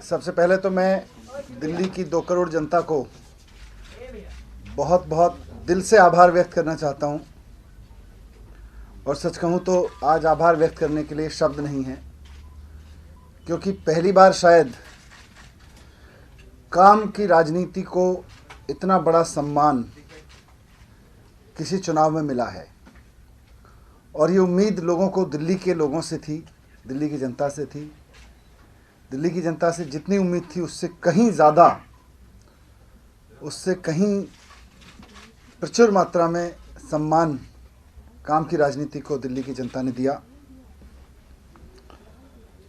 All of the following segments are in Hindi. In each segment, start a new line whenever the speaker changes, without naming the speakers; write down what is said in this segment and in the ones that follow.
सबसे पहले तो मैं दिल्ली की 2 करोड़ जनता को बहुत बहुत दिल से आभार व्यक्त करना चाहता हूं। और सच कहूं तो आज आभार व्यक्त करने के लिए शब्द नहीं हैं, क्योंकि पहली बार शायद काम की राजनीति को इतना बड़ा सम्मान किसी चुनाव में मिला है। और ये उम्मीद लोगों को दिल्ली के लोगों से थी, दिल्ली की जनता से थी। दिल्ली की जनता से जितनी उम्मीद थी उससे कहीं ज़्यादा, उससे कहीं प्रचुर मात्रा में सम्मान काम की राजनीति को दिल्ली की जनता ने दिया,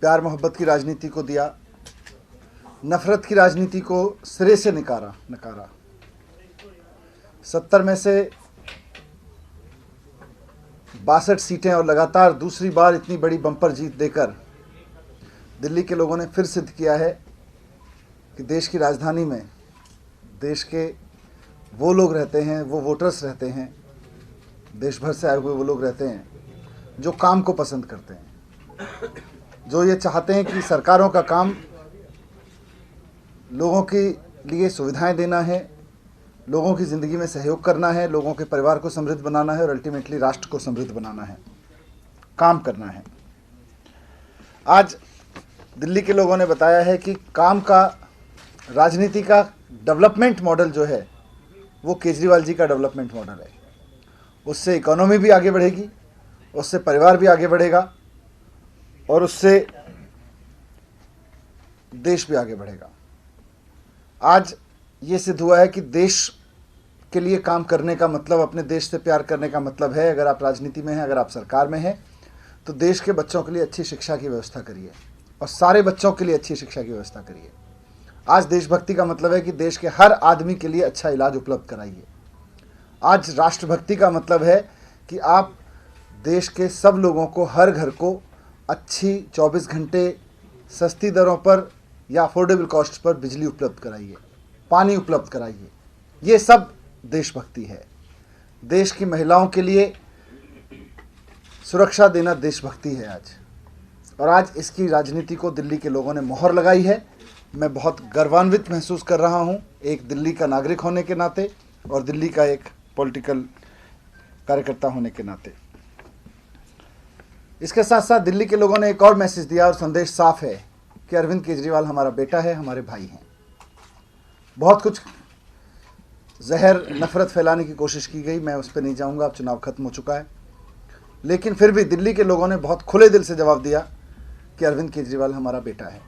प्यार मोहब्बत की राजनीति को दिया, नफरत की राजनीति को सिरे से नकारा। 70 में से 62 सीटें और लगातार दूसरी बार इतनी बड़ी बम्पर जीत देकर दिल्ली के लोगों ने फिर सिद्ध किया है कि देश की राजधानी में देश के वो लोग रहते हैं, वो वोटर्स रहते हैं, देश भर से आए हुए वो लोग रहते हैं जो काम को पसंद करते हैं, जो ये चाहते हैं कि सरकारों का काम लोगों के लिए सुविधाएं देना है, लोगों की ज़िंदगी में सहयोग करना है, लोगों के परिवार को समृद्ध बनाना है और अल्टीमेटली राष्ट्र को समृद्ध बनाना है, काम करना है। आज दिल्ली के लोगों ने बताया है कि काम का, राजनीति का डेवलपमेंट मॉडल जो है वो केजरीवाल जी का डेवलपमेंट मॉडल है। उससे इकोनॉमी भी आगे बढ़ेगी, उससे परिवार भी आगे बढ़ेगा और उससे देश भी आगे बढ़ेगा। आज ये सिद्ध हुआ है कि देश के लिए काम करने का मतलब, अपने देश से प्यार करने का मतलब है, अगर आप राजनीति में हैं, अगर आप सरकार में हैं, तो देश के बच्चों के लिए अच्छी शिक्षा की व्यवस्था करिए और सारे बच्चों के लिए अच्छी शिक्षा की व्यवस्था करिए। आज देशभक्ति का मतलब है कि देश के हर आदमी के लिए अच्छा इलाज उपलब्ध कराइए। आज राष्ट्रभक्ति का मतलब है कि आप देश के सब लोगों को, हर घर को अच्छी 24 घंटे सस्ती दरों पर या अफोर्डेबल कॉस्ट पर बिजली उपलब्ध कराइए, पानी उपलब्ध कराइए। ये सब देशभक्ति है। देश की महिलाओं के लिए सुरक्षा देना देशभक्ति है आज। और आज इसकी राजनीति को दिल्ली के लोगों ने मोहर लगाई है। मैं बहुत गर्वान्वित महसूस कर रहा हूं, एक दिल्ली का नागरिक होने के नाते और दिल्ली का एक पॉलिटिकल कार्यकर्ता होने के नाते। इसके साथ साथ दिल्ली के लोगों ने एक और मैसेज दिया और संदेश साफ है कि अरविंद केजरीवाल हमारा बेटा है, हमारे भाई हैं। बहुत कुछ जहर, नफरत फैलाने की कोशिश की गई, मैं उस पर नहीं जाऊंगा, अब चुनाव खत्म हो चुका है। लेकिन फिर भी दिल्ली के लोगों ने बहुत खुले दिल से जवाब दिया कि अरविंद केजरीवाल हमारा बेटा है।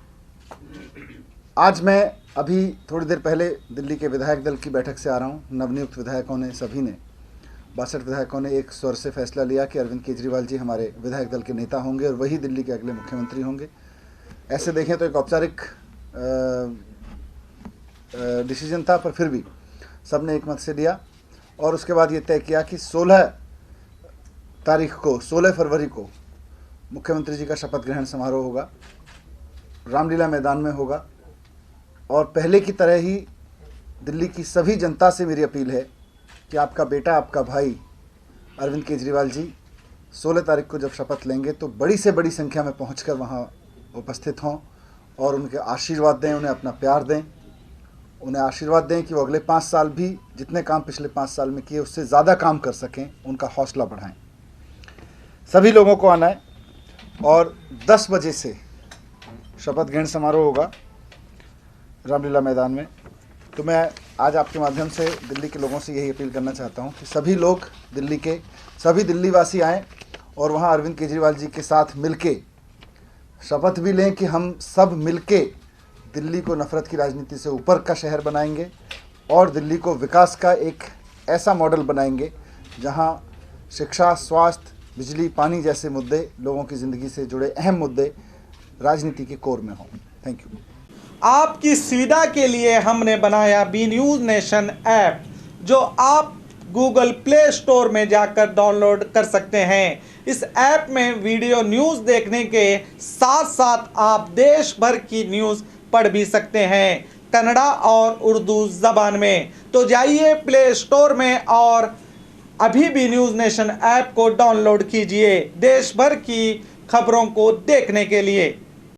आज मैं अभी थोड़ी देर पहले दिल्ली के विधायक दल की बैठक से आ रहा हूँ। नवनियुक्त विधायकों ने, सभी ने, 62 विधायकों ने एक स्वर से फैसला लिया कि अरविंद केजरीवाल जी हमारे विधायक दल के नेता होंगे और वही दिल्ली के अगले मुख्यमंत्री होंगे। ऐसे देखें तो एक औपचारिक डिसीजन था, पर फिर भी सब ने एक मत से लिया। और उसके बाद ये तय किया कि 16 फरवरी को मुख्यमंत्री जी का शपथ ग्रहण समारोह होगा, रामलीला मैदान में होगा। और पहले की तरह ही दिल्ली की सभी जनता से मेरी अपील है कि आपका बेटा, आपका भाई अरविंद केजरीवाल जी 16 तारीख को जब शपथ लेंगे तो बड़ी से बड़ी संख्या में पहुंचकर वहां उपस्थित हों और उनके आशीर्वाद दें, उन्हें अपना प्यार दें, उन्हें आशीर्वाद दें कि वो अगले 5 साल भी जितने काम पिछले 5 साल में किए उससे ज़्यादा काम कर सकें, उनका हौसला बढ़ाएं। सभी लोगों को आना है और 10 बजे से शपथ ग्रहण समारोह होगा रामलीला मैदान में। तो मैं आज आपके माध्यम से दिल्ली के लोगों से यही अपील करना चाहता हूं कि सभी लोग, दिल्ली के सभी दिल्लीवासी आएँ और वहां अरविंद केजरीवाल जी के साथ मिलके शपथ भी लें कि हम सब मिलके दिल्ली को नफरत की राजनीति से ऊपर का शहर बनाएंगे और दिल्ली को विकास का एक ऐसा मॉडल बनाएंगे जहां शिक्षा, स्वास्थ्य, बिजली, पानी जैसे मुद्दे, लोगों की ज़िंदगी से जुड़े अहम मुद्दे राजनीति के कोर में हों। Thank you.
आपकी सुविधा के लिए हमने बनाया बी न्यूज़ नेशन ऐप, जो आप गूगल प्ले स्टोर में जाकर डाउनलोड कर सकते हैं। इस ऐप में वीडियो न्यूज़ देखने के साथ साथ आप देश भर की न्यूज़ पढ़ भी सकते हैं, कन्नड़ा और उर्दू ज़बान में। तो जाइए प्ले स्टोर में और अभी भी न्यूज़ नेशन ऐप को डाउनलोड कीजिए देश भर की खबरों को देखने के लिए।